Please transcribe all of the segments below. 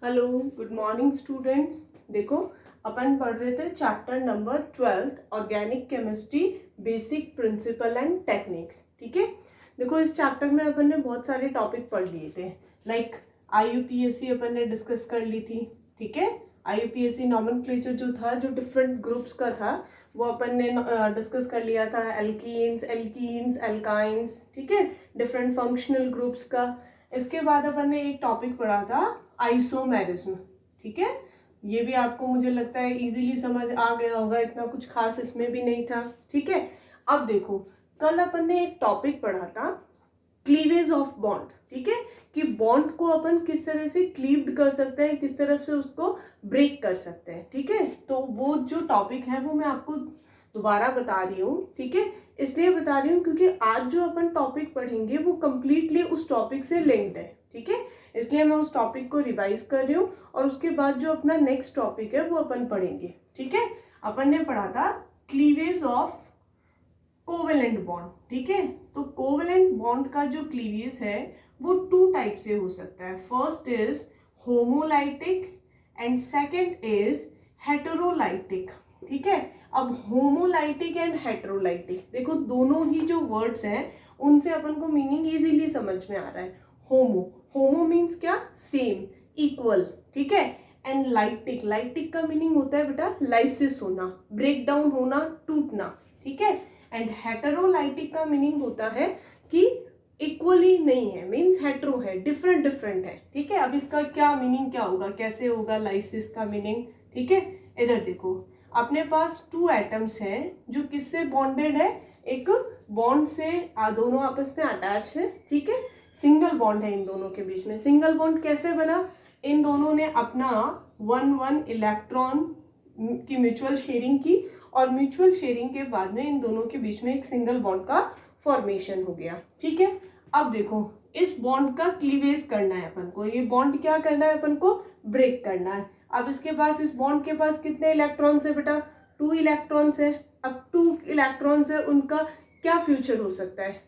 Hello, good morning students. देखो, अपन पढ़ रहे थे chapter number 12 organic chemistry basic principle and techniques. ठीक है, देखो इस चैप्टर में अपन ने बहुत सारे टॉपिक पढ़ लिए थे। लाइक आईयूपीएससी अपन ने डिस्कस कर ली थी। ठीक है, आईयूपीएससी नॉमेनक्लेचर जो था, जो डिफरेंट ग्रुप्स का था, वो अपन ने डिस्कस कर लिया था। एल्कीन्स, एल्कीन्स, एल्काइंस, ठीक है, डिफरेंट फंक्शनल ग्रुप्स का। इसके बाद अपन ने एक टॉपिक पढ़ा था आइसोमेरिज्म। ठीक है, ये भी आपको मुझे लगता है इजीली समझ आ गया होगा, इतना कुछ खास इसमें भी नहीं था। ठीक है, अब देखो, कल अपन ने एक टॉपिक पढ़ा था क्लीवेज ऑफ बॉन्ड। ठीक है, कि बॉन्ड को अपन किस तरह से क्लीव्ड कर सकते हैं, किस तरह से उसको ब्रेक कर सकते हैं। ठीक है, तो वो जो टॉपिक है वो मैं आपको दोबारा बता रही हूँ। ठीक है, इसलिए बता रही हूँ क्योंकि आज जो अपन टॉपिक पढ़ेंगे वो कंप्लीटली उस टॉपिक से लिंक्ड है। ठीक है, इसलिए मैं उस टॉपिक को रिवाइज कर रही हूँ और उसके बाद जो अपना नेक्स्ट टॉपिक है वो अपन पढ़ेंगे। ठीक है, अपन ने पढ़ा था क्लीवेज ऑफ कोवेलेंट बॉन्ड। ठीक है, तो कोवेलेंट बॉन्ड का जो क्लीवेज है वो टू टाइप से हो सकता है। First is homolytic and second is heterolytic. ठीक है, अब होमोलाइटिक एंड हेटेरोलाइटिक, देखो दोनों ही जो वर्ड्स हैं उनसे अपन को मीनिंग इजीली समझ में आ रहा है। होमो, होमो मीन्स क्या? Same, equal. ठीक है, एंड लाइटिक, लाइटिक का मीनिंग होता है बेटा लाइसिस होना, ब्रेक डाउन होना, टूटना। ठीक है, एंड हेटेरोलाइटिक का मीनिंग होता है कि इक्वली नहीं है, मीन्स हेट्रो है, डिफरेंट डिफरेंट है। ठीक है, अब इसका क्या मीनिंग क्या होगा, कैसे होगा लाइसिस का मीनिंग? ठीक है, इधर देखो, अपने पास टू एटम्स हैं जो किससे बॉन्डेड है? एक बॉन्ड से दोनों आपस में अटैच है। ठीक है, सिंगल बॉन्ड है इन दोनों के बीच में। सिंगल बॉन्ड कैसे बना? इन दोनों ने अपना 1 इलेक्ट्रॉन की म्यूचुअल शेयरिंग की और म्यूचुअल शेयरिंग के बाद में इन दोनों के बीच में एक सिंगल बॉन्ड का फॉर्मेशन हो गया। ठीक है, अब देखो इस बॉन्ड का क्लीवेज करना है अपन को, ये बॉन्ड क्या करना है अपन को? ब्रेक करना है। अब इसके पास, इस बॉन्ड के पास कितने इलेक्ट्रॉन्स है बेटा? 2 इलेक्ट्रॉन्स है। अब 2 इलेक्ट्रॉन्स है, उनका क्या फ्यूचर हो सकता है?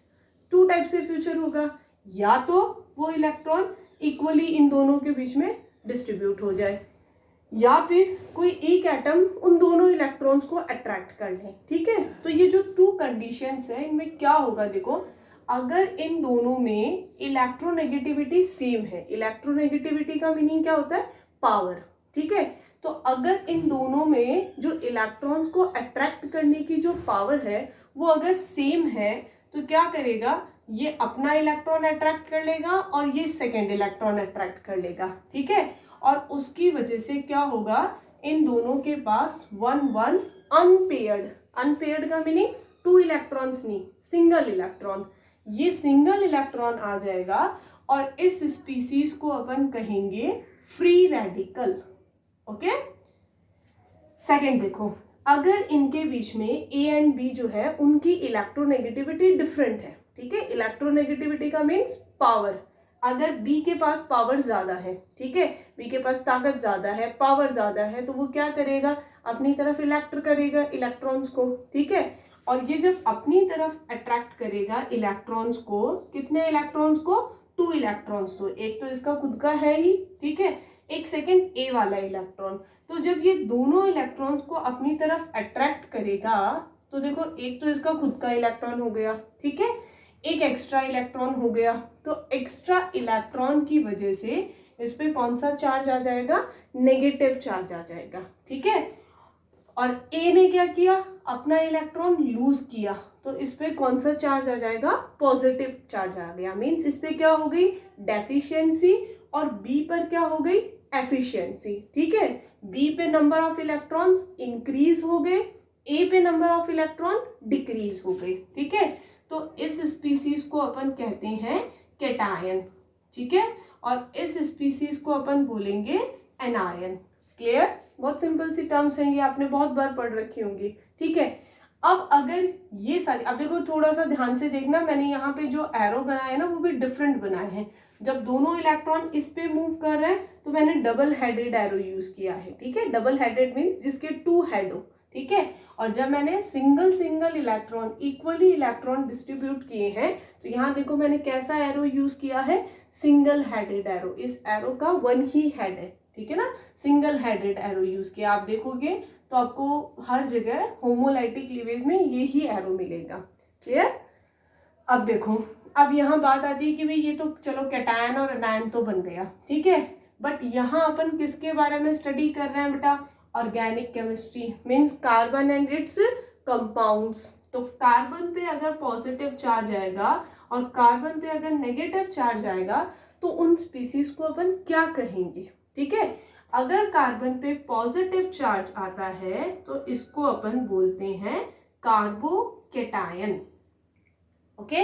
2 टाइप से फ्यूचर होगा, या तो वो इलेक्ट्रॉन इक्वली इन दोनों के बीच में डिस्ट्रीब्यूट हो जाए, या फिर कोई एक एटम उन दोनों इलेक्ट्रॉन्स को अट्रैक्ट कर ले। ठीक है, तो ये जो 2 कंडीशंस है, इनमें क्या होगा? देखो, अगर इन दोनों में इलेक्ट्रोनेगेटिविटी सेम है, इलेक्ट्रोनेगेटिविटी का मीनिंग क्या होता है? पावर। ठीक है, तो अगर इन दोनों में जो इलेक्ट्रॉन्स को अट्रैक्ट करने की जो पावर है वो अगर सेम है, तो क्या करेगा? ये अपना इलेक्ट्रॉन अट्रैक्ट कर लेगा और ये सेकेंड इलेक्ट्रॉन अट्रैक्ट कर लेगा। ठीक है, और उसकी वजह से क्या होगा? इन दोनों के पास 1 अनपेयर्ड, अनपेयर्ड का मीनिंग 2 इलेक्ट्रॉन्स नहीं, सिंगल इलेक्ट्रॉन, ये सिंगल इलेक्ट्रॉन आ जाएगा और इस स्पीसीज को अपन कहेंगे फ्री रेडिकल। ओके, सेकेंड देखो, अगर इनके बीच में ए एंड बी जो है उनकी इलेक्ट्रोनेगेटिविटी डिफरेंट है। ठीक है, इलेक्ट्रोनेगेटिविटी का मीन्स पावर। अगर बी के पास पावर ज्यादा है, ठीक है, बी के पास ताकत ज्यादा है, पावर ज्यादा है, तो वो क्या करेगा? अपनी तरफ इलेक्ट करेगा इलेक्ट्रॉन्स को। ठीक है, और ये जब अपनी तरफ अट्रैक्ट करेगा इलेक्ट्रॉन्स को, कितने इलेक्ट्रॉन्स को? 2 इलेक्ट्रॉन्स। तो एक तो इसका खुद का है ही, ठीक है, एक सेकेंड ए वाला इलेक्ट्रॉन। तो जब ये दोनों इलेक्ट्रॉन्स को अपनी तरफ अट्रैक्ट करेगा, तो देखो एक तो इसका खुद का इलेक्ट्रॉन हो गया, ठीक है, एक एक्स्ट्रा इलेक्ट्रॉन हो गया। तो एक्स्ट्रा इलेक्ट्रॉन की वजह से इस पे कौन सा चार्ज आ जाएगा? नेगेटिव चार्ज आ जाएगा। ठीक है, और ए ने क्या किया? अपना इलेक्ट्रॉन लूज किया, तो इस पे कौन सा चार्ज आ जाएगा? पॉजिटिव चार्ज आ गया। मींस इस पे क्या हो गई? डेफिशिएंसी, और बी पर क्या हो गई? एफिशिएंसी। ठीक है, बी पे नंबर ऑफ इलेक्ट्रॉन्स इंक्रीज हो गए, ए पे नंबर ऑफ इलेक्ट्रॉन डिक्रीज हो गए। ठीक है, तो इस स्पीसीज को अपन कहते हैं कैटायन। ठीक है, और इस स्पीसीज को अपन बोलेंगे एनायन। क्लियर? बहुत सिंपल सी टर्म्स हैं, ये आपने बहुत बार पढ़ रखी होंगी। ठीक है, अब अगर ये सारी, अब देखो थोड़ा सा ध्यान से देखना, मैंने यहाँ पे जो एरो बनाए हैं ना वो भी डिफरेंट बनाए हैं। जब दोनों इलेक्ट्रॉन इस पे मूव कर रहे हैं तो मैंने डबल हेडेड एरो यूज किया है। ठीक है, डबल हेडेड मीन्स जिसके 2 हेड हो। ठीक है, और जब मैंने single single electron, equally electron distribute किए हैं, तो यहाँ देखो मैंने कैसा एरो यूज किया है? Single headed arrow. इस एरो का 1 ही हेड है, ठीक है ना, सिंगल हेडेड एरो यूज किया। आप देखोगे तो आपको हर जगह होमोलाइटिक क्लीवेज में यही एरो मिलेगा। क्लियर? अब देखो, अब यहाँ बात आती है कि भाई ये तो चलो कैटायन और एनायन तो बन गया, ठीक है, बट यहाँ अपन किसके बारे में स्टडी कर रहे हैं बेटा? Organic chemistry, means carbon and it's compounds. तो कार्बन पे अगर पॉजिटिव चार्ज आएगा और कार्बन पे अगर नेगेटिव चार्ज आएगा तो उन स्पीसीज को अपन क्या कहेंगे? ठीक है, अगर कार्बन पे पॉजिटिव चार्ज आता है तो इसको अपन बोलते हैं कार्बोकेटायन। ओके,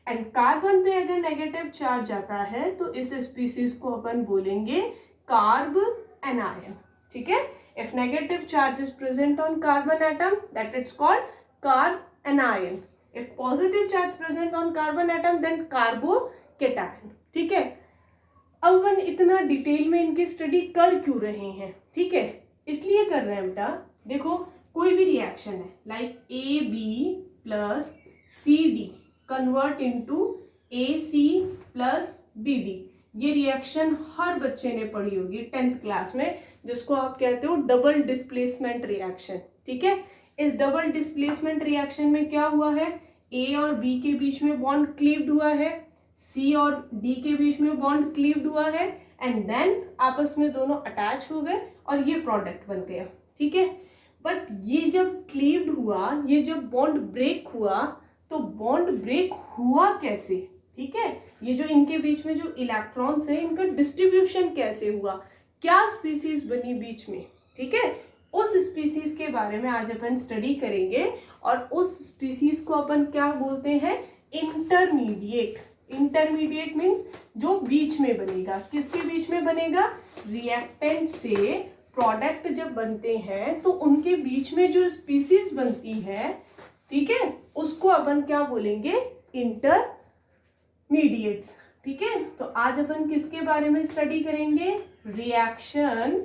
एंड कार्बन पे अगर नेगेटिव चार्ज आता है तो इस स्पीसीज को अपन बोलेंगे कार्ब एनायन। ठीक है, if negative charge is present on carbon atom that it's called carbanion, if positive charge present on carbon atom then carbocation. ठीक है, अब अपन इतना डिटेल में इनकी स्टडी कर क्यों रहे हैं? ठीक है, इसलिए कर रहे हैं बेटा, देखो कोई भी रिएक्शन है like AB plus CD convert into AC plus BD, ये रिएक्शन हर बच्चे ने पढ़ी होगी 10th क्लास में, जिसको आप कहते हो डबल डिस्प्लेसमेंट रिएक्शन। ठीक है, इस डबल डिस्प्लेसमेंट रिएक्शन में क्या हुआ है? A और B के बीच में बॉन्ड क्लीव्ड हुआ है, C और D के बीच में बॉन्ड क्लीव्ड हुआ है, एंड देन आपस में दोनों अटैच हो गए और ये प्रोडक्ट बन गया। ठीक है, बट ये जब क्लीव्ड हुआ, ये जब बॉन्ड ब्रेक हुआ, तो बॉन्ड ब्रेक हुआ कैसे? ठीक है, ये जो इनके बीच में जो इलेक्ट्रॉन्स है इनका डिस्ट्रीब्यूशन कैसे हुआ, क्या स्पीसीज बनी बीच में? ठीक है, उस स्पीसीज के बारे में आज अपन स्टडी करेंगे, और उस स्पीसीज को अपन क्या बोलते हैं? इंटरमीडिएट। इंटरमीडिएट मीन्स जो बीच में बनेगा। किसके बीच में बनेगा? रिएक्टेंट से प्रोडक्ट जब बनते हैं तो उनके बीच में जो स्पीसीज बनती है, ठीक है, उसको अपन क्या बोलेंगे? इंटरमीडिएट्स। ठीक है, तो आज अपन किसके बारे में स्टडी करेंगे? रिएक्शन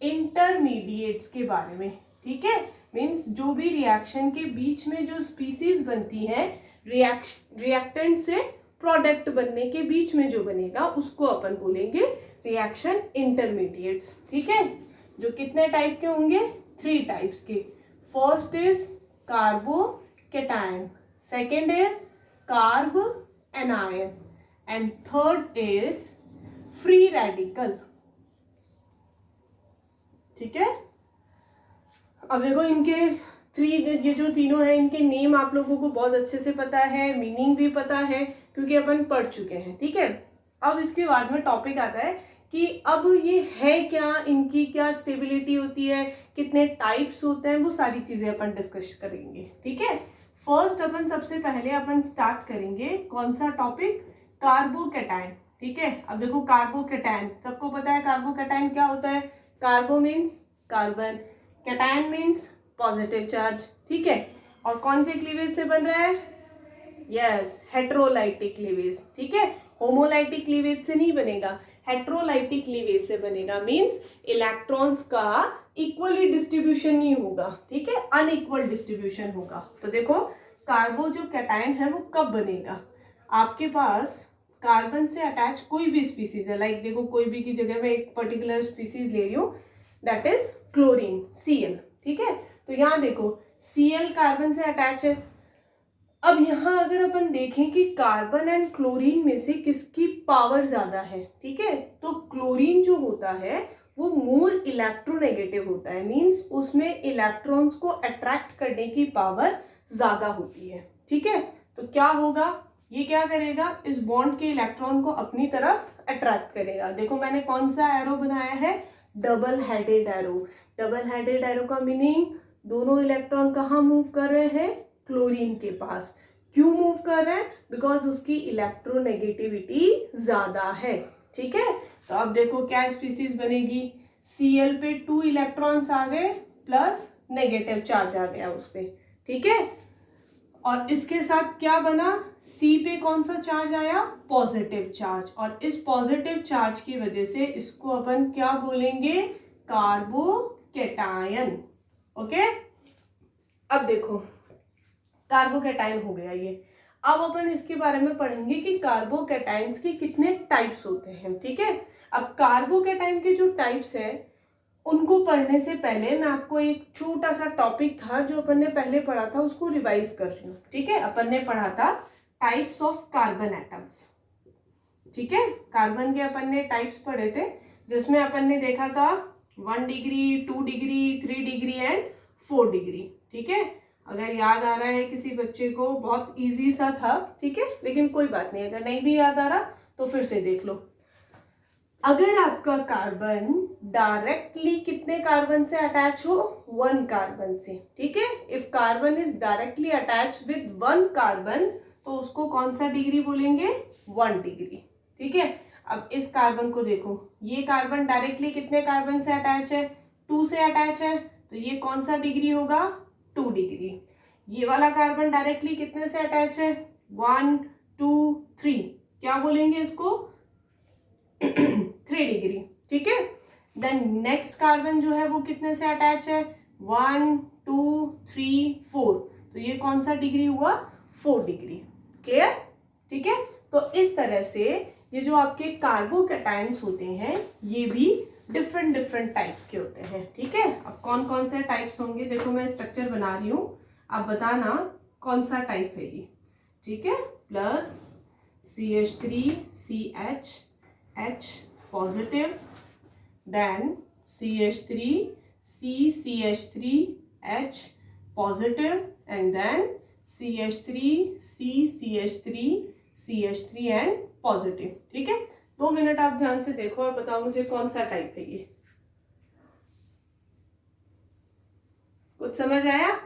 इंटरमीडिएट्स के बारे में। ठीक है, मीन्स जो भी रिएक्शन के बीच में जो स्पीसीज बनती है, रिएक्टेंट से प्रोडक्ट बनने के बीच में जो बनेगा उसको अपन बोलेंगे रिएक्शन इंटरमीडिएट्स। ठीक है, जो कितने टाइप के होंगे? 3 टाइप्स के। First is carbocation, second is carb anion, and third is free radical. ठीक है, अब देखो इनके ये जो तीनों हैं, इनके नेम आप लोगों को बहुत अच्छे से पता है, मीनिंग भी पता है क्योंकि अपन पढ़ चुके हैं। ठीक है, अब इसके बाद में टॉपिक आता है कि अब ये है क्या, इनकी क्या स्टेबिलिटी होती है, कितने टाइप्स होते हैं, वो सारी चीजें अपन डिस्कस करेंगे। ठीक है, फर्स्ट अपन सबसे पहले अपन स्टार्ट करेंगे कौन सा टॉपिक? कार्बोकेटायन। ठीक है, अब देखो कार्बोकेटायन सबको पता है, कार्बोकेटायन क्या होता है? Carbo means carbon, cation means positive charge. ठीक है, और कौन से क्लीवेज से बन रहा है? Yes, heterolytic cleavage. ठीक है, होमोलाइटिक क्लीवेज से नहीं बनेगा, हेट्रोलाइटिक क्लीवेज से बनेगा। मीन्स इलेक्ट्रॉन्स का इक्वली डिस्ट्रीब्यूशन नहीं होगा। ठीक है, अनइक्वल डिस्ट्रीब्यूशन होगा। तो देखो कार्बो जो कैटायन है वो कब बनेगा? आपके पास कार्बन से अटैच कोई भी स्पीसीज है, लाइक देखो कोई भी की जगह मैं एक पर्टिकुलर स्पीसीज ले रही हूँ, दैट इज क्लोरीन, Cl। ठीक है, तो यहाँ देखो Cl कार्बन से अटैच है। अब यहाँ अगर अपन देखें कि कार्बन एंड क्लोरीन में से किसकी पावर ज्यादा है, ठीक है, तो क्लोरीन जो होता है वो मोर इलेक्ट्रोनेगेटिव होता है, मींस उसमें इलेक्ट्रॉन्स को अट्रैक्ट करने की पावर ज्यादा होती है। ठीक है, तो क्या होगा? ये क्या करेगा? इस बॉन्ड के इलेक्ट्रॉन को अपनी तरफ अट्रैक्ट करेगा। देखो मैंने कौन सा एरो बनाया है? Double headed arrow. Double headed arrow का मीनिंग दोनों इलेक्ट्रॉन कहाँ मूव कर रहे हैं? क्लोरीन के पास। क्यों मूव कर रहे हैं? बिकॉज उसकी इलेक्ट्रोनेगेटिविटी ज्यादा है। ठीक है, तो अब देखो क्या स्पीसीज बनेगी? Cl पे 2 इलेक्ट्रॉन्स आ गए प्लस नेगेटिव चार्ज आ गया उस पे। ठीक है, और इसके साथ क्या बना? C पे कौन सा चार्ज आया? पॉजिटिव चार्ज, और इस पॉजिटिव चार्ज की वजह से इसको अपन क्या बोलेंगे? कार्बोकेटायन। ओके, अब देखो कार्बोकेटायन हो गया ये। अब अपन इसके बारे में पढ़ेंगे कि कार्बोकेटायंस के कितने टाइप्स होते हैं। ठीक है, अब कार्बोकैटायन के जो टाइप्स हैं उनको पढ़ने से पहले मैं आपको एक छोटा सा टॉपिक था जो अपन ने पहले पढ़ा था उसको रिवाइज कर रही हूँ, ठीक है। अपन ने पढ़ा था टाइप्स ऑफ कार्बन एटम्स, ठीक है। कार्बन के अपन ने टाइप्स पढ़े थे जिसमें अपन ने देखा था 1 degree, 2 degree, 3 degree and 4 degree, ठीक है। अगर याद आ रहा है किसी बच्चे को, बहुत इजी सा था, ठीक है, लेकिन कोई बात नहीं, अगर नहीं भी याद आ रहा तो फिर से देख लो। अगर आपका कार्बन डायरेक्टली कितने कार्बन से अटैच हो, 1 कार्बन से, ठीक है। If carbon is directly attach with 1 carbon तो उसको कौन सा डिग्री बोलेंगे, 1 डिग्री, ठीक है। अब इस कार्बन को देखो, ये कार्बन डायरेक्टली कितने कार्बन से अटैच है, 2 से अटैच है, तो ये कौन सा डिग्री होगा, 2 डिग्री। ये वाला कार्बन डायरेक्टली कितने से अटैच है, 1 2 3, क्या बोलेंगे इसको 3 डिग्री, ठीक है। देन नेक्स्ट कार्बन जो है वो कितने से अटैच है, 1 2 3 4, तो ये कौन सा डिग्री हुआ, 4 डिग्री, क्लियर, ठीक है। तो इस तरह से ये जो आपके कार्बोकैटायंस होते हैं ये भी डिफरेंट डिफरेंट टाइप के होते हैं, ठीक है। अब कौन कौन से टाइप्स होंगे, देखो मैं स्ट्रक्चर बना रही हूँ, आप बताना कौन सा टाइप है ये, ठीक है। Plus CH3CH H positive, then CH3CCH3H positive and then CH3CCH3CH3 and positive, ठीक है। 2 मिनट आप ध्यान से देखो और बताओ मुझे कौन सा टाइप है ये, कुछ समझ आया,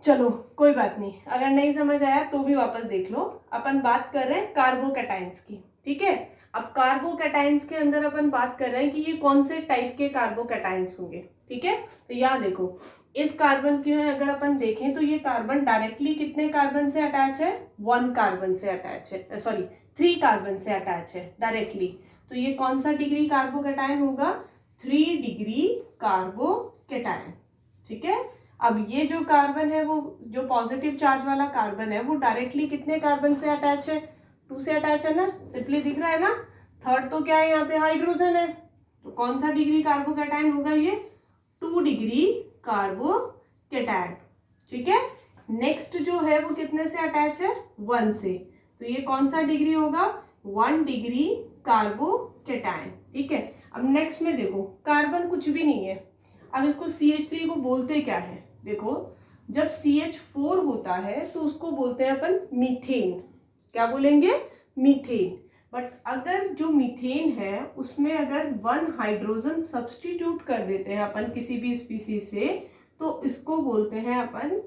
चलो कोई बात नहीं, अगर नहीं समझ आया तो भी वापस देख लो। अपन बात कर रहे हैं कार्बोकैटायंस की, ठीक है। अब कार्बोकैटायंस के अंदर अपन बात कर रहे हैं कि ये कौन से टाइप के कार्बोकैटायंस होंगे, ठीक है। तो यहाँ देखो, इस कार्बन की अगर अपन देखें तो ये कार्बन डायरेक्टली कितने कार्बन से अटैच है, 1 कार्बन से अटैच है, सॉरी 3 कार्बन से अटैच है डायरेक्टली, तो ये कौन सा डिग्री कार्बोकैटायन होगा, 3 डिग्री कार्बोकैटायन, ठीक है। अब ये जो कार्बन है वो जो पॉजिटिव चार्ज वाला कार्बन है वो डायरेक्टली कितने कार्बन से अटैच है, 2 से अटैच है ना, सिंपली दिख रहा है ना। थर्ड तो क्या है, यहाँ पे हाइड्रोजन है, तो कौन सा डिग्री कार्बोकैटायन होगा ये, 2 डिग्री कार्बोकैटायन, ठीक है। नेक्स्ट जो है वो कितने से अटैच है, 1 से, तो ये कौन सा डिग्री होगा, 1 डिग्री कार्बोकैटायन, ठीक है। अब नेक्स्ट में देखो, कार्बन कुछ भी नहीं है, अब इसको CH3 को बोलते क्या है, देखो जब CH4 होता है तो उसको बोलते हैं अपन मीथेन, क्या बोलेंगे, मीथेन। बट अगर जो मीथेन है उसमें अगर 1 हाइड्रोजन सब्स्टिट्यूट कर देते हैं अपन किसी भी स्पीसीज से तो इसको बोलते हैं अपन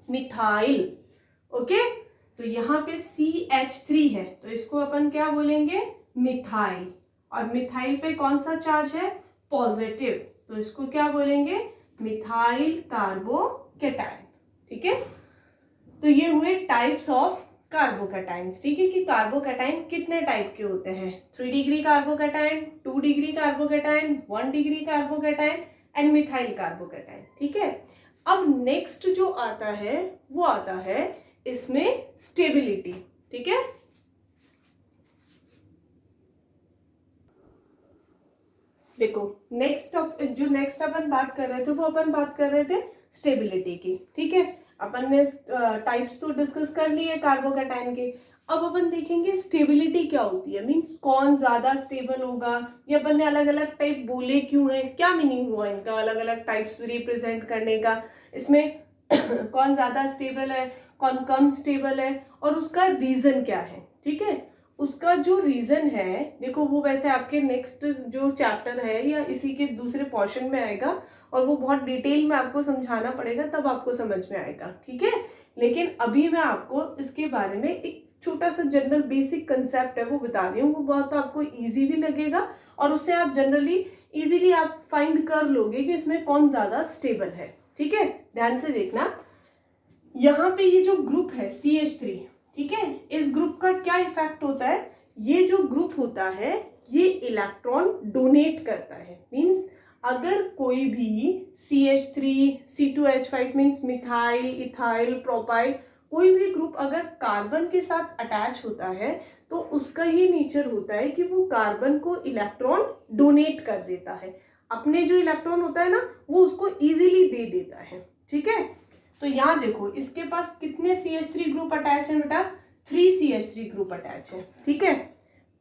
मिथाइल, ओके। तो यहाँ पे CH3 है तो इसको अपन क्या बोलेंगे, मिथाइल, और मिथाइल पे कौन सा चार्ज है, पॉजिटिव, तो इसको क्या बोलेंगे, मिथाइल कार्बोकैटायन, ठीक है। तो ये हुए टाइप्स ऑफ कार्बोकैटायंस, ठीक है, कि कार्बोकैटायन कितने टाइप के होते हैं, 3 degree carbocation, 2 degree carbocation, 1 degree carbocation and methyl carbocation, ठीक है। अब नेक्स्ट जो आता है वो आता है इसमें स्टेबिलिटी, ठीक है। देखो नेक्स्ट अपन बात कर रहे थे वो अपन बात कर रहे थे स्टेबिलिटी की, ठीक है। अपन ने टाइप्स तो डिस्कस कर लिए कार्बोकैटायन के, अब अपन देखेंगे स्टेबिलिटी क्या होती है, मींस कौन ज्यादा स्टेबल होगा, ये अपन ने अलग अलग टाइप बोले क्यों है, क्या मीनिंग हुआ इनका अलग अलग टाइप्स रिप्रेजेंट करने का, इसमें कौन ज्यादा स्टेबल है, कौन कम स्टेबल है, और उसका रीजन क्या है, ठीक है। उसका जो रीजन है देखो वो वैसे आपके नेक्स्ट जो चैप्टर है या इसी के दूसरे पोर्शन में आएगा और वो बहुत डिटेल में आपको समझाना पड़ेगा तब आपको समझ में आएगा, ठीक है। लेकिन अभी मैं आपको इसके बारे में एक छोटा सा जनरल बेसिक कंसेप्ट है वो बता रही हूँ, वो बहुत आपको इजी भी लगेगा और उससे आप जनरली इजीली आप फाइंड कर लोगे कि इसमें कौन ज्यादा स्टेबल है, ठीक है। ध्यान से देखना, यहाँ पे ये जो ग्रुप है CH3, ठीक है, इस ग्रुप का क्या इफेक्ट होता है, ये जो ग्रुप होता है ये इलेक्ट्रॉन डोनेट करता है, मींस अगर कोई भी CH3 C2H5 means methyl ethyl propyl कोई भी ग्रुप अगर कार्बन के साथ अटैच होता है तो उसका ही नेचर होता है कि वो कार्बन को इलेक्ट्रॉन डोनेट कर देता है, अपने जो इलेक्ट्रॉन होता है ना वो उसको इजीली दे देता है, ठीक है। तो यहाँ देखो इसके पास कितने CH3 ग्रुप अटैच है बेटा, 3 CH3 ग्रुप अटैच है, ठीक है।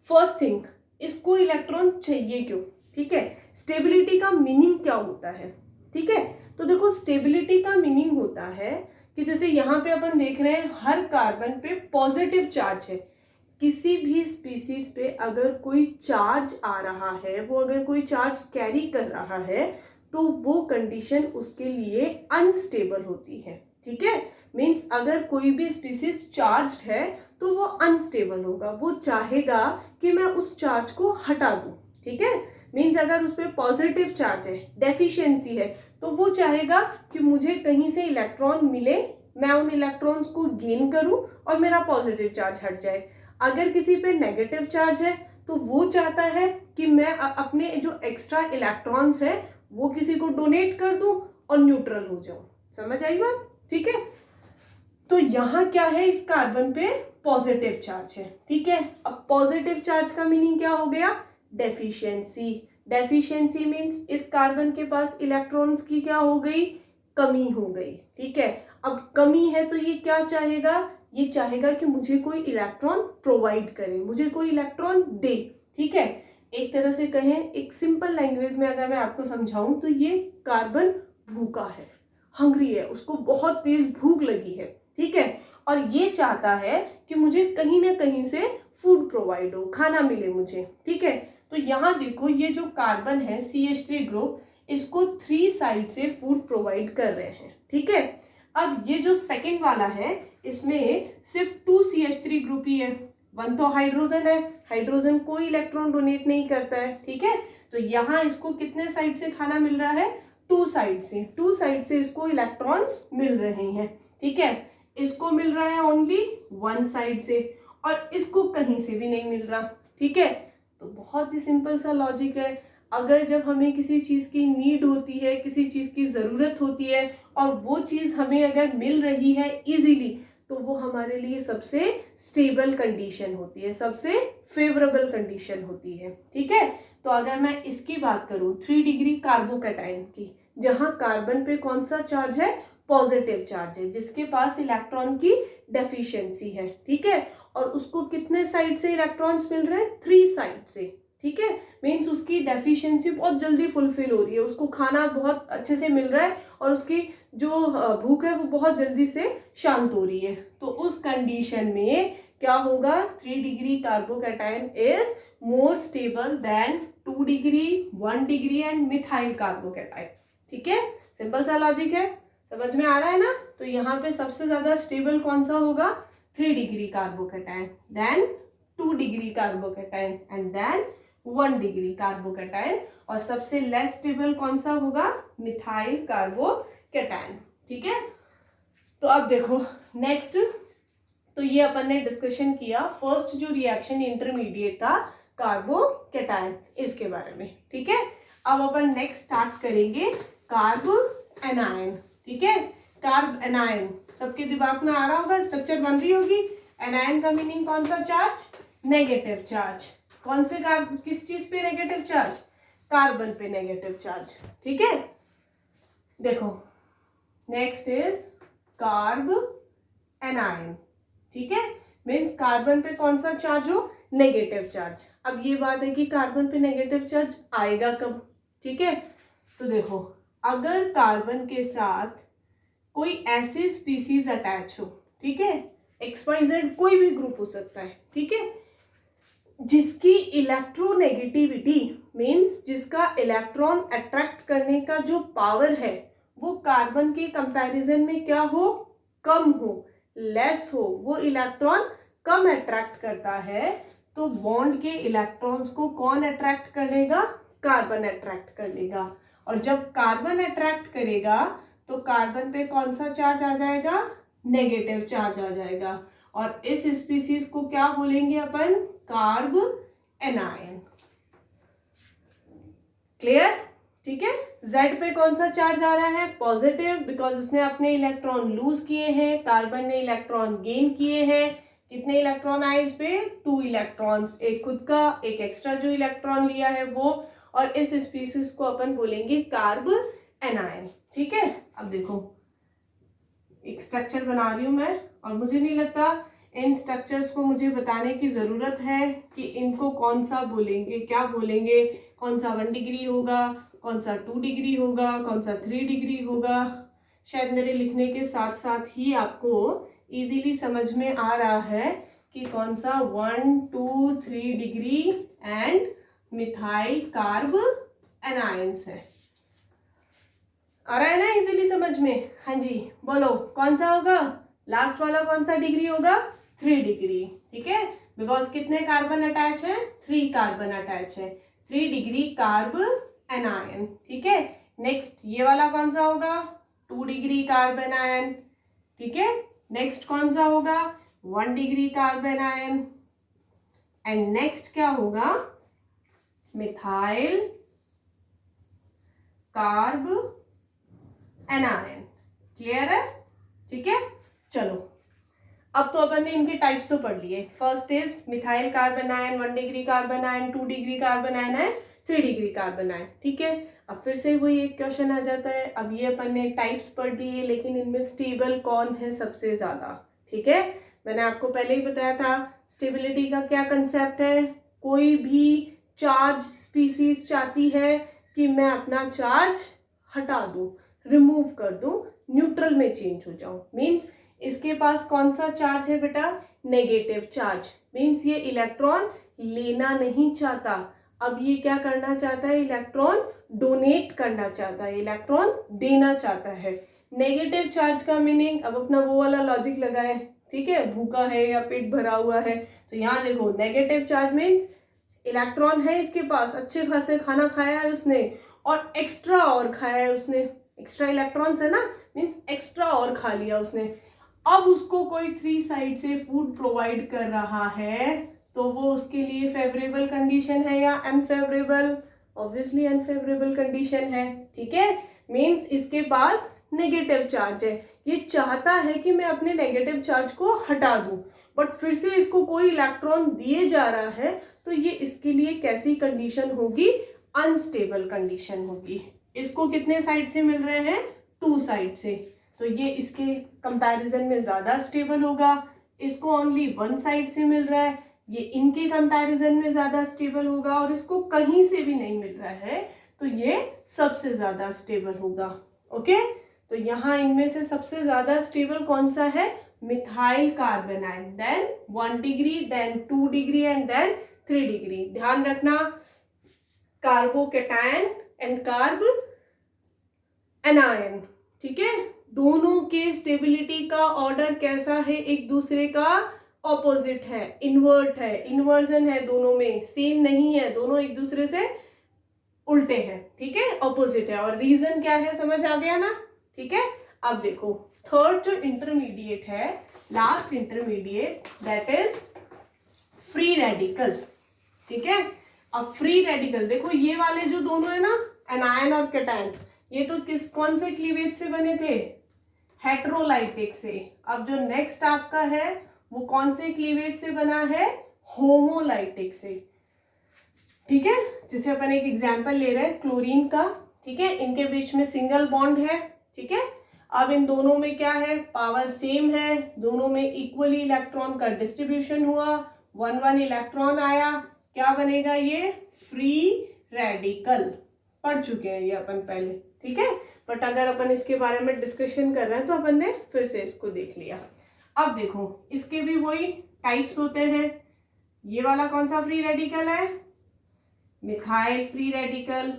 फर्स्ट थिंग, इसको इलेक्ट्रॉन चाहिए क्यों, ठीक है। स्टेबिलिटी का मीनिंग क्या होता है, ठीक है। तो देखो स्टेबिलिटी का मीनिंग होता है कि जैसे यहाँ पे अपन देख रहे हैं हर कार्बन पे पॉजिटिव चार्ज है, किसी भी स्पीसीज पे अगर कोई चार्ज आ रहा है, वो अगर कोई चार्ज कैरी कर रहा है तो वो कंडीशन उसके लिए अनस्टेबल होती है, ठीक है। मीन्स अगर कोई भी स्पीसीज चार्ज है तो वो अनस्टेबल होगा, वो चाहेगा कि मैं उस चार्ज को हटा दूं, ठीक है। मीन्स अगर उस पर पॉजिटिव चार्ज है, डेफिशिएंसी है, तो वो चाहेगा कि मुझे कहीं से इलेक्ट्रॉन मिले, मैं उन इलेक्ट्रॉन्स को गेन करूं और मेरा पॉजिटिव चार्ज हट जाए। अगर किसी पे नेगेटिव चार्ज है तो वो चाहता है कि मैं अपने जो एक्स्ट्रा इलेक्ट्रॉन्स है वो किसी को डोनेट कर दूं और न्यूट्रल हो जाऊं। समझ आई बात, ठीक है। तो यहाँ क्या है, इस कार्बन पे पॉजिटिव चार्ज है, ठीक है। अब पॉजिटिव चार्ज का मीनिंग क्या हो गया, डेफिशिएंसी। डेफिशिएंसी मीन्स इस कार्बन के पास इलेक्ट्रॉन्स की क्या हो गई, कमी हो गई, ठीक है। अब कमी है तो ये क्या चाहेगा, ये चाहेगा कि मुझे कोई इलेक्ट्रॉन प्रोवाइड करे, मुझे कोई इलेक्ट्रॉन दे, ठीक है। एक तरह से कहें, एक सिंपल लैंग्वेज में अगर मैं आपको समझाऊं तो ये कार्बन भूखा है, हंग्री है, उसको बहुत तेज भूख लगी है, ठीक है। और ये चाहता है कि मुझे कहीं ना कहीं से फूड प्रोवाइड हो, खाना मिले मुझे, ठीक है। तो यहाँ देखो ये जो कार्बन है CH3 ग्रुप, इसको 3 साइड से फूड प्रोवाइड कर रहे हैं, ठीक है। अब ये जो सेकंड वाला है इसमें सिर्फ 2 CH3 ग्रुप ही है, 1 तो हाइड्रोजन है, हाइड्रोजन कोई इलेक्ट्रॉन डोनेट नहीं करता है, ठीक है। तो यहाँ इसको कितने साइड से खाना मिल रहा है, 2 साइड से, 2 साइड से इसको इलेक्ट्रॉन्स मिल रहे हैं, ठीक है। इसको मिल रहा है ओनली 1 साइड से और इसको कहीं से भी नहीं मिल रहा, ठीक है। तो बहुत ही सिंपल सा लॉजिक है, अगर जब हमें किसी चीज की नीड होती है, किसी चीज की जरूरत होती है और वो चीज हमें अगर मिल रही है इजीली, तो वो हमारे लिए सबसे स्टेबल कंडीशन होती है, सबसे फेवरेबल कंडीशन होती है, ठीक है। तो अगर मैं इसकी बात करूं 3 डिग्री कार्बोकैटायन की, जहां कार्बन पे कौन सा चार्ज है, पॉजिटिव चार्ज है, जिसके पास इलेक्ट्रॉन की डेफिशिएंसी है, ठीक है। और उसको कितने साइड से इलेक्ट्रॉन्स मिल रहे हैं, 3 साइड से, ठीक है। मीन्स उसकी डेफिशिएंसी बहुत जल्दी फुलफिल हो रही है, उसको खाना बहुत अच्छे से मिल रहा है और उसकी जो भूख है वो बहुत जल्दी से शांत हो रही है। तो उस कंडीशन में क्या होगा, 3 degree carbocation is more stable then 2 degree, 1 degree and methyl carbocation, ठीक है। सिंपल सा लॉजिक है, समझ में आ रहा है ना। तो यहाँ पे सबसे ज्यादा स्टेबल कौन सा होगा, 3 degree carbocation, then 2 degree carbocation and then 1 degree carbocation, और सबसे लेस स्टेबल कौन सा होगा, मिथाइल कार्बोकैटायन, ठीक है। तो अब देखो नेक्स्ट, तो ये अपन ने डिस्कशन किया फर्स्ट जो रिएक्शन इंटरमीडिएट था कार्बोकैटायन, इसके बारे में, ठीक है। अब अपन नेक्स्ट स्टार्ट करेंगे कार्ब एनायन, ठीक है। कार्ब एनायन सबके दिमाग में आ रहा होगा, स्ट्रक्चर बन रही होगी। एनायन का मीनिंग कौन सा चार्ज, नेगेटिव चार्ज। कौन से किस चीज पे नेगेटिव चार्ज, कार्बन पे नेगेटिव चार्ज, ठीक है। देखो नेक्स्ट इज कार्ब एनायन, ठीक है। मीन्स कार्बन पे कौन सा चार्ज हो, नेगेटिव चार्ज। अब ये बात है कि कार्बन पे नेगेटिव चार्ज आएगा कब, ठीक है। तो देखो अगर कार्बन के साथ कोई ऐसे स्पीसीज अटैच हो, ठीक है, XYZ कोई भी ग्रुप हो सकता है, ठीक है, जिसकी इलेक्ट्रोनेगेटिविटी मीन्स जिसका इलेक्ट्रॉन अट्रैक्ट करने का जो पावर है वो कार्बन के कंपैरिजन में क्या हो, कम हो, लेस हो, वो इलेक्ट्रॉन कम अट्रैक्ट करता है, तो बॉन्ड के इलेक्ट्रॉन्स को कौन अट्रैक्ट कर लेगा, कार्बन अट्रैक्ट कर लेगा। और जब कार्बन अट्रैक्ट करेगा तो कार्बन पे कौन सा चार्ज आ जाएगा, नेगेटिव चार्ज आ जाएगा, और इस स्पीसीज को क्या बोलेंगे अपन, कार्ब एनायन। क्लियर, ठीक है। Z पे कौन सा चार्ज आ रहा है, पॉजिटिव, बिकॉज उसने अपने इलेक्ट्रॉन लूज किए हैं, कार्बन ने इलेक्ट्रॉन गेन किए हैं। कितने इलेक्ट्रॉन आए इस पे, 2 इलेक्ट्रॉन्स, एक खुद का, एक एक्स्ट्रा जो इलेक्ट्रॉन लिया है वो, और इस स्पीसीज को अपन बोलेंगे कार्ब एनायन। ठीक है। अब देखो एक स्ट्रक्चर बना रही हूं मैं, और मुझे नहीं लगता इन स्ट्रक्चर्स को मुझे बताने की जरूरत है कि इनको कौन सा बोलेंगे, क्या बोलेंगे, कौन सा 1 डिग्री होगा, कौन सा 2 डिग्री होगा, कौन सा 3 डिग्री होगा। शायद मेरे लिखने के साथ साथ ही आपको इजीली समझ में आ रहा है कि कौन सा 1, 2, 3 degree and methyl carb anions है। आ रहा है ना इजीली समझ में? हाँ जी, बोलो कौन सा होगा, लास्ट वाला कौन सा डिग्री होगा, 3 डिग्री। ठीक है, बिकॉज कितने कार्बन अटैच है, 3 कार्बन अटैच है, 3 डिग्री कार्ब एनायन। ठीक है। नेक्स्ट ये वाला कौन सा होगा, 2 डिग्री कार्बन आयन। ठीक है। नेक्स्ट कौन सा होगा, 1 degree carbon ion. And next क्या होगा, मिथाइल कार्ब एनायन। क्लियर है? ठीक है। चलो अब तो अपन ने इनके टाइप्स तो पढ़ लिए। First is methyl carbon ion, 1 degree carbon ion, 2 degree carbon ion है, 3 डिग्री कार्बन आयन। ठीक है। अब फिर से वही एक क्वेश्चन आ जाता है, अब ये अपन ने टाइप्स पढ़ दिए, लेकिन इनमें स्टेबल कौन है सबसे ज्यादा। ठीक है, मैंने आपको पहले ही बताया था स्टेबिलिटी का क्या कंसेप्ट है। कोई भी चार्ज स्पीसीज चाहती है कि मैं अपना चार्ज हटा दूं, रिमूव कर दूं, न्यूट्रल में चेंज हो जाऊं। मीन्स इसके पास कौन सा चार्ज है बेटा, नेगेटिव चार्ज। मीन्स ये इलेक्ट्रॉन लेना नहीं चाहता, अब ये क्या करना चाहता है, इलेक्ट्रॉन डोनेट करना चाहता है, इलेक्ट्रॉन देना चाहता है। नेगेटिव चार्ज का मीनिंग, अब अपना वो वाला लॉजिक लगाए। ठीक है, भूखा है या पेट भरा हुआ है, तो यहाँ देखो नेगेटिव चार्ज मीन्स इलेक्ट्रॉन है इसके पास, अच्छे खासे खाना खाया है उसने और एक्स्ट्रा और खाया है उसने, एक्स्ट्रा इलेक्ट्रॉन्स है ना, मीन्स एक्स्ट्रा और खा लिया उसने। अब उसको कोई 3 साइड से फूड प्रोवाइड कर रहा है, तो वो उसके लिए फेवरेबल कंडीशन है या अनफेवरेबल, ऑब्वियसली अनफेवरेबल कंडीशन है। ठीक है, मीन्स इसके पास नेगेटिव चार्ज है, ये चाहता है कि मैं अपने नेगेटिव चार्ज को हटा दूं, बट फिर से इसको कोई इलेक्ट्रॉन दिए जा रहा है, तो ये इसके लिए कैसी कंडीशन होगी, अनस्टेबल कंडीशन होगी। इसको कितने साइड से मिल रहे हैं, 2 साइड से, तो ये इसके कंपैरिजन में ज्यादा स्टेबल होगा। इसको ओनली 1 साइड से मिल रहा है, ये इनके कंपैरिजन में ज्यादा स्टेबल होगा, और इसको कहीं से भी नहीं मिल रहा है, तो ये सबसे ज्यादा स्टेबल होगा। ओके, तो यहाँ इनमें से सबसे ज्यादा स्टेबल कौन सा है, methyl carbon ion, then 1 degree, then 2 degree and then 3 degree. ध्यान रखना, कार्बोकेटायन एंड कार्ब एनायन। ठीक है, दोनों के स्टेबिलिटी का ऑर्डर कैसा है, एक दूसरे का ऑपोजिट है, इन्वर्ट है, इन्वर्जन है, दोनों में सेम नहीं है, दोनों एक दूसरे से उल्टे हैं। ठीक है, ऑपोजिट है, और रीजन क्या है समझ आ गया ना। ठीक है, अब देखो थर्ड जो इंटरमीडिएट है, last intermediate, that is free radical. ठीक है, अब फ्री रेडिकल देखो, ये वाले जो दोनों है ना, एनायन और कैटायन, ये तो कौन से क्लीवेज से बने थे, हेट्रोलाइटिक से। अब जो नेक्स्ट आपका है वो कौन से क्लीवेज से बना है, होमोलाइटिक से। ठीक है, जैसे अपन एक एग्जांपल ले रहे हैं क्लोरीन का। ठीक है, इनके बीच में सिंगल बॉन्ड है। ठीक है, अब इन दोनों में क्या है, पावर सेम है, दोनों में इक्वली इलेक्ट्रॉन का डिस्ट्रीब्यूशन हुआ, 1-1 इलेक्ट्रॉन आया, क्या बनेगा, ये फ्री रेडिकल। पढ़ चुके हैं ये अपन पहले। ठीक है, बट अगर अपन इसके बारे में डिस्कशन कर रहे हैं तो अपन ने फिर से इसको देख लिया। अब देखो इसके भी वही टाइप्स होते हैं। ये वाला कौन सा फ्री रेडिकल है, मिथाइल फ्री रेडिकल।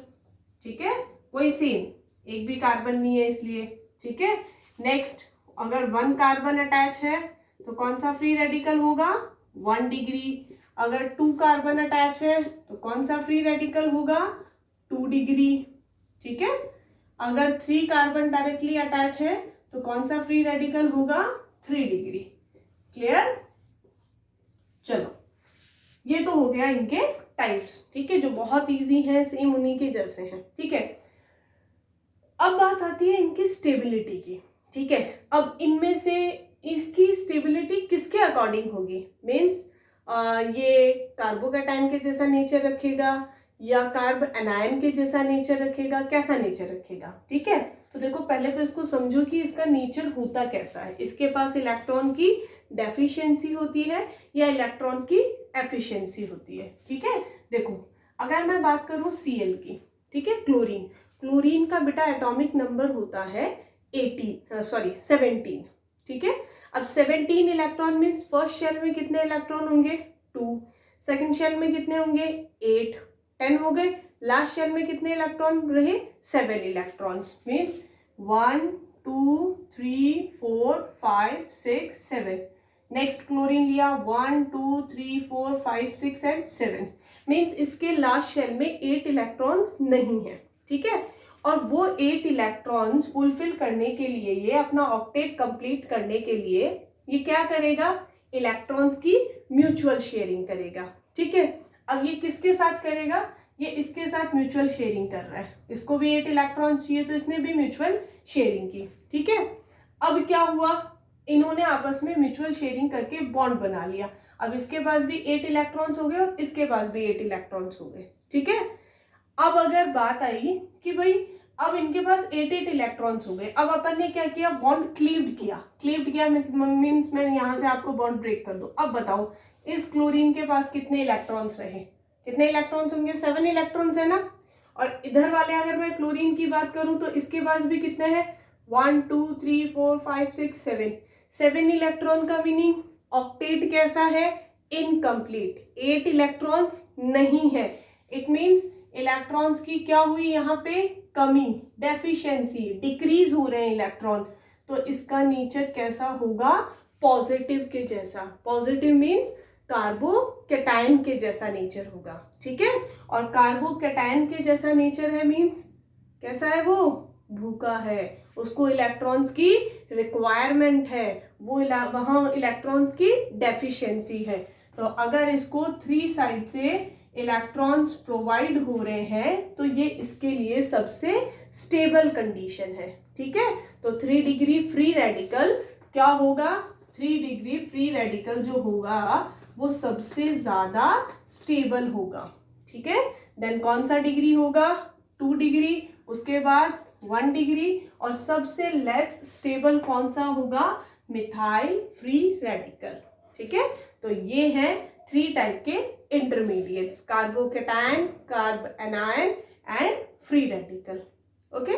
ठीक है, वही सेम, एक भी कार्बन नहीं है इसलिए। ठीक है, नेक्स्ट अगर 1 कार्बन अटैच है तो कौन सा फ्री रेडिकल होगा, 1 डिग्री। अगर 2 कार्बन अटैच है तो कौन सा फ्री रेडिकल होगा, 2 डिग्री। ठीक है, अगर 3 कार्बन डायरेक्टली अटैच है तो कौन सा फ्री रेडिकल होगा, 3 डिग्री। क्लियर? चलो, ये तो हो गया इनके टाइप्स। ठीक है, जो बहुत इजी हैं, सेम उन्हीं के जैसे हैं। ठीक है, अब बात आती है इनकी स्टेबिलिटी की, ठीक है। अब इनमें से इसकी स्टेबिलिटी किसके अकॉर्डिंग होगी, मीन्स ये कार्बोकैटायन के जैसा नेचर रखेगा या कार्ब एनायन के जैसा नेचर रखेगा, कैसा नेचर रखेगा, ठीक है। तो देखो पहले तो इसको समझो कि इसका नेचर होता कैसा है। इसके पास इलेक्ट्रॉन की डेफिशिएंसी होती है या इलेक्ट्रॉन की एफिशिएंसी होती है, ठीक है। देखो अगर मैं बात करूं Cl की, ठीक है, क्लोरीन, क्लोरीन का बेटा एटॉमिक नंबर होता है 17, ठीक है। अब 17 इलेक्ट्रॉन मीन्स फर्स्ट शेल में कितने इलेक्ट्रॉन होंगे 2, सेकंड शेल में कितने होंगे 8, 10 हो गए। लास्ट शेल में कितने इलेक्ट्रॉन रहे 7 इलेक्ट्रॉन्स, मीन्स 1 2 3 4 5 6 7। नेक्स्ट क्लोरीन लिया 1 2 3 4 5 6 एंड 7, मीन्स इसके लास्ट शेल में 8 इलेक्ट्रॉन्स नहीं है, ठीक है। और वो 8 इलेक्ट्रॉन्स फुलफिल करने के लिए, ये अपना ऑक्टेट कंप्लीट करने के लिए ये क्या करेगा, इलेक्ट्रॉन्स की म्यूचुअल शेयरिंग करेगा, ठीक है। अब ये किसके साथ करेगा, ये इसके साथ म्यूचुअल शेयरिंग कर रहा है, इसको भी 8 इलेक्ट्रॉन चाहिए तो इसने भी म्यूचुअल शेयरिंग की, ठीक है। अब क्या हुआ, इन्होंने आपस में म्यूचुअल शेयरिंग करके बॉन्ड बना लिया। अब इसके पास भी 8 इलेक्ट्रॉन्स हो गए और इसके पास भी 8 इलेक्ट्रॉन्स हो गए, ठीक है। अब अगर बात आई कि भाई अब इनके पास 8 इलेक्ट्रॉन्स हो गए, अब अपन ने क्या किया, बॉन्ड क्लीव्ड किया मीन्स मैं यहां से आपको बॉन्ड ब्रेक कर दूं। अब बताओ इस क्लोरीन के पास कितने इलेक्ट्रॉन्स रहे, कितने इलेक्ट्रॉन्स होंगे 7 इलेक्ट्रॉन्स है ना। और इधर वाले अगर मैं क्लोरीन की बात करूं तो इसके पास भी कितने हैं 1 2 3 4 5 6 7 इलेक्ट्रॉन का मीनिंग ऑक्टेट कैसा है, इनकम्प्लीट, 8 इलेक्ट्रॉन्स नहीं है। इट मीन्स इलेक्ट्रॉन्स की क्या हुई यहाँ पे कमी, डेफिशिएंसी, डिक्रीज हो रहे हैं इलेक्ट्रॉन। तो इसका नेचर कैसा होगा, पॉजिटिव के जैसा। पॉजिटिव मीन्स कार्बोकैटायन के जैसा नेचर होगा, ठीक है। और कार्बोकैटायन के जैसा नेचर है मीन्स कैसा है, वो भूखा है, उसको इलेक्ट्रॉन्स की रिक्वायरमेंट है, वो वहां इलेक्ट्रॉन्स की डेफिशिएंसी है। तो अगर इसको 3 साइड से इलेक्ट्रॉन्स प्रोवाइड हो रहे हैं तो ये इसके लिए सबसे स्टेबल कंडीशन है, ठीक है। तो 3 डिग्री फ्री रेडिकल क्या होगा, 3 डिग्री फ्री रेडिकल जो होगा वो सबसे ज्यादा स्टेबल होगा, ठीक है। देन कौन सा डिग्री होगा 2 डिग्री, उसके बाद 1 डिग्री, और सबसे लेस स्टेबल कौन सा होगा, मिथाइल फ्री रेडिकल, ठीक है। तो ये है 3 टाइप के intermediates, carbocation, carb anion and free radical, okay.